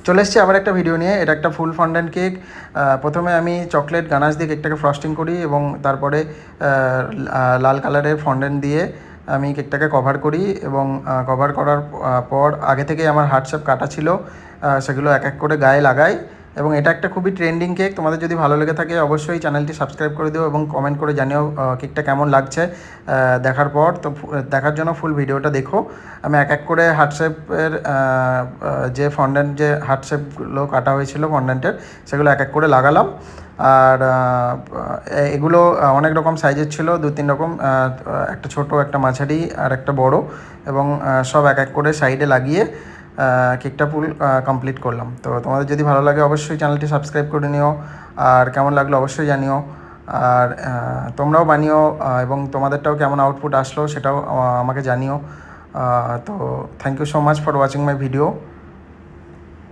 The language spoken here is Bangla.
চলে এসেছি আবার একটা ভিডিও নিয়ে। এটা একটা ফুল ফন্ডেন্ট কেক। প্রথমে আমি চকলেট গানাশ দিয়ে কেকটাকে ফ্রস্টিং করি এবং তারপরে লাল কালারের ফন্ডেন্ট দিয়ে আমি কেকটাকে কভার করি এবং কভার করার পর আগে থেকেই আমার হার্ট শেপ কাটা ছিল, সেগুলো এক এক করে গায়ে লাগাই। এবং এটা একটা খুবই ট্রেন্ডিং কেক। তোমাদের যদি ভালো লেগে থাকে অবশ্যই চ্যানেলটি সাবস্ক্রাইব করে দিও এবং কমেন্ট করে জানিও কেকটা কেমন লাগছে দেখার পর। তো দেখার জন্য ফুল ভিডিওটা দেখো। আমি এক এক করে হার্ট শেপের যে ফন্ডেন্ট, যে হার্ট শেপগুলো কাটা হয়েছিল ফন্ডেন্টের, সেগুলো এক এক করে লাগালাম। আর এগুলো অনেক রকম সাইজের ছিল, 2-3 রকম, একটা ছোট, একটা মাঝারি আর একটা বড়, এবং সব এক এক করে সাইডে লাগিয়ে কেকটা ফুল কমপ্লিট করলাম। তো তোমাদের যদি ভালো লাগে অবশ্যই চ্যানেলটি সাবস্ক্রাইব করে নিও, আর কেমন লাগলো অবশ্যই জানিও। আর তোমরাও বানিও এবং তোমাদেরটাও কেমন আউটপুট আসলো সেটাও আমাকে জানিও। তো thank you so much for watching my video.